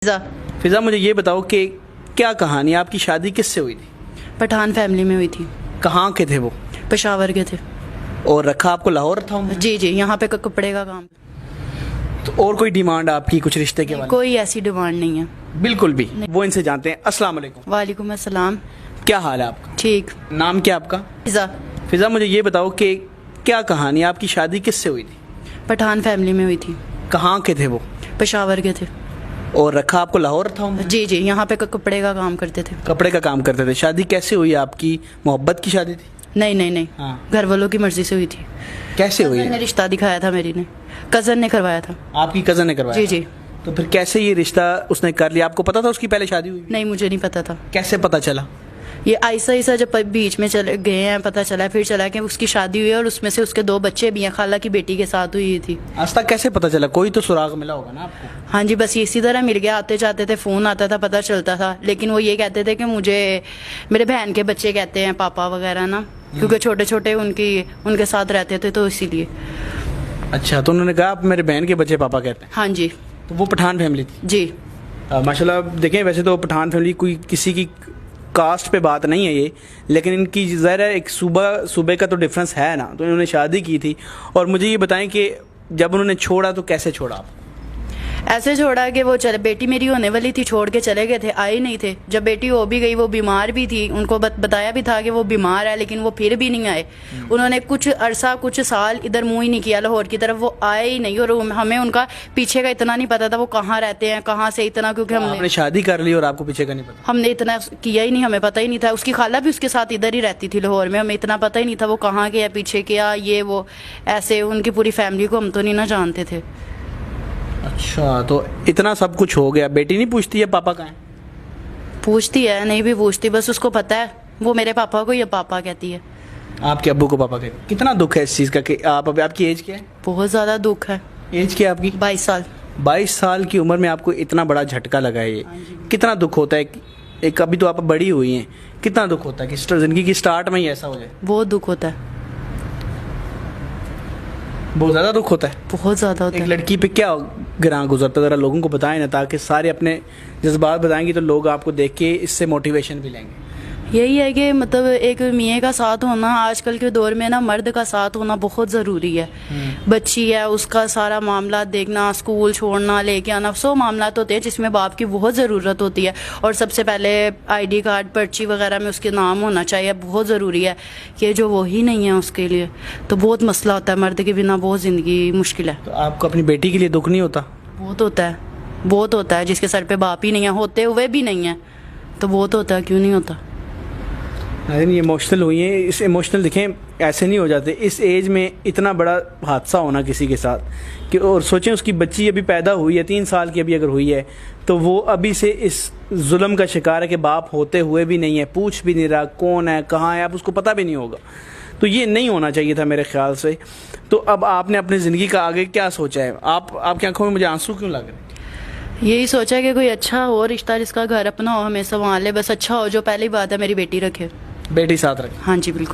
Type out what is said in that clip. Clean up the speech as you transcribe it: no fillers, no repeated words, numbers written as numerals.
फिजा, मुझे ये बताओ कि क्या कहानी, आपकी शादी किससे हुई थी? पठान फैमिली में हुई थी। कहाँ के थे वो? पेशावर के थे। और रखा आपको लाहौर था उन्होंने? जी जी, यहाँ पे कपड़े का काम। तो और कोई डिमांड आपकी कुछ रिश्ते के बारे में? कोई ऐसी डिमांड नहीं है। बिल्कुल भी। वो इनसे जानते हैं। अस्सलाम वालेकुम। वालेकुम अस्सलाम। क्या हाल है आपका? ठीक। नाम क्या आपका? फिजा। फिजा, मुझे ये बताओ कि क्या कहानी, आपकी शादी किससे हुई थी? पठान फैमिली में हुई थी। कहाँ के थे वो? पेशावर के थे। और रखा आपको लाहौर था उन्होंने? जी जी, यहाँ पे कपड़े का काम करते थे। कपड़े का काम करते थे। शादी कैसे हुई आपकी? मोहब्बत की शादी थी? नहीं नहीं नहीं, हाँ। घर वालों की मर्जी से हुई थी। कैसे हुई कज़न ने है? रिश्ता दिखाया था, मेरी ने कज़न ने करवाया था। आपकी कज़न ने करवाया? जी जी। तो फिर कैसे ये रिश्ता उसने कर लिया? आपको पता था उसकी पहले शादी हुई? नहीं, मुझे नहीं पता था। कैसे पता चला? ये ऐसा ऐसा जब बीच में चले गए हैं, पता चला, फिर चला कि उसकी शादी हुई है और उसमें से उसके 2 बच्चे भी हैं, खाला की बेटी के साथ हुई थी। आज तक कैसे पता चला? कोई तो सुराग मिला होगा ना आपको? हाँ जी, बस इसी तरह मिल गया। आते जाते थे, फ़ोन आता था, पता चलता था। लेकिन वो ये कहते थे कि मुझे मेरे बहन के बच्चे कहते हैं पापा वगैरह ना, क्योंकि छोटे छोटे उनके साथ रहते थे, तो इसीलिए। अच्छा, तो उन्होंने कहा आप मेरे बहन के बच्चे पापा कहते हैं? हाँ जी। तो वो पठान फैमिली थी? जी। माशाल्लाह। देखें, वैसे तो पठान फैमिली कोई किसी की कास्ट पे बात नहीं है ये, लेकिन इनकी ज़रा एक सूबे का तो डिफरेंस है ना। तो इन्होंने शादी की थी। और मुझे ये बताएं कि जब उन्होंने छोड़ा तो कैसे छोड़ा आप? ऐसे छोड़ा कि वो चले, बेटी मेरी होने वाली थी, छोड़ के चले गए थे, आए नहीं थे। जब बेटी हो भी गई, वो बीमार भी थी, उनको बताया भी था कि वो बीमार है, लेकिन वो फिर भी नहीं आए। उन्होंने कुछ साल इधर मुंह ही नहीं किया लाहौर की तरफ, वो आए ही नहीं। और हमें उनका पीछे का इतना नहीं पता था, वो कहाँ रहते हैं, कहाँ से इतना, क्योंकि आपने शादी कर ली और आपको पीछे का नहीं पता? हमने इतना किया ही नहीं, हमें पता ही नहीं था। उसकी खाला भी उसके साथ इधर ही रहती थी लाहौर में, हमें इतना पता ही नहीं था वो कहाँ के है, पीछे क्या, ये वो ऐसे। उनकी पूरी फैमिली को हम तो नहीं ना जानते थे। अच्छा, तो इतना सब कुछ हो गया, बेटी नहीं पूछती है पापा कहाँ हैं? पूछती है, नहीं भी पूछती, बस उसको पता है वो मेरे पापा को ये पापा कहती है। आपके अब्बू को पापा कहते हैं? कितना दुख है इस चीज़ का कि आपकी एज क्या है? बहुत ज़्यादा दुख है। एज क्या है आपकी? 22 साल। 22 साल की उम्र में आपको इतना बड़ा झटका लगा है ये। कितना दुख होता है? एक अभी तो आप बड़ी हुई हैं, कितना दुख होता है कि जिंदगी की स्टार्ट में ही ऐसा हो जाए? बहुत दुख होता है। बहुत ज़्यादा दुख होता है। बहुत ज़्यादा होता एक है। लड़की पे क्या गिरां गुजरता है, ज़रा लोगों को बताएं ना, ताकि सारे अपने जज्बात बताएंगे तो लोग आपको देख के इससे मोटिवेशन भी लेंगे। यही है कि मतलब एक मियाँ का साथ होना आजकल के दौर में ना, मर्द का साथ होना बहुत ज़रूरी है। बच्ची है, उसका सारा मामला देखना, स्कूल छोड़ना, लेके आना, 100 मामला होते हैं जिसमें बाप की बहुत ज़रूरत होती है। और सबसे पहले ID कार्ड, पर्ची वगैरह में उसके नाम होना चाहिए, बहुत ज़रूरी है। कि जो वही नहीं है उसके लिए तो बहुत मसला होता है। मर्द के बिना बहुत ज़िंदगी मुश्किल है। तो आपको अपनी बेटी के लिए दुख नहीं होता? बहुत होता है, बहुत होता है। जिसके सर पे बाप ही नहीं है, होते हुए भी नहीं है, तो बहुत होता है। क्यों नहीं होता? ये इमोशनल हुई है। इस इमोशनल देखें, ऐसे नहीं हो जाते इस एज में। इतना बड़ा हादसा होना किसी के साथ कि, और सोचें उसकी बच्ची अभी पैदा हुई है, 3 साल की अभी अगर हुई है, तो वो अभी से इस जुल्म का शिकार है कि बाप होते हुए भी नहीं है, पूछ भी नहीं रहा कौन है कहाँ है, अब उसको पता भी नहीं होगा। तो ये नहीं होना चाहिए था मेरे ख्याल से। तो अब आपने अपनी ज़िंदगी का आगे क्या सोचा है? आपकी आंखों में मुझे आंसू क्यों लग रहे हैं? यही सोचा कि कोई अच्छा हो रिश्ता, जिसका घर अपना हो, हमें संभाले, बस अच्छा हो। जो पहली बात है, मेरी बेटी रखे। बेटी साथ रखें। हाँ जी, बिल्कुल।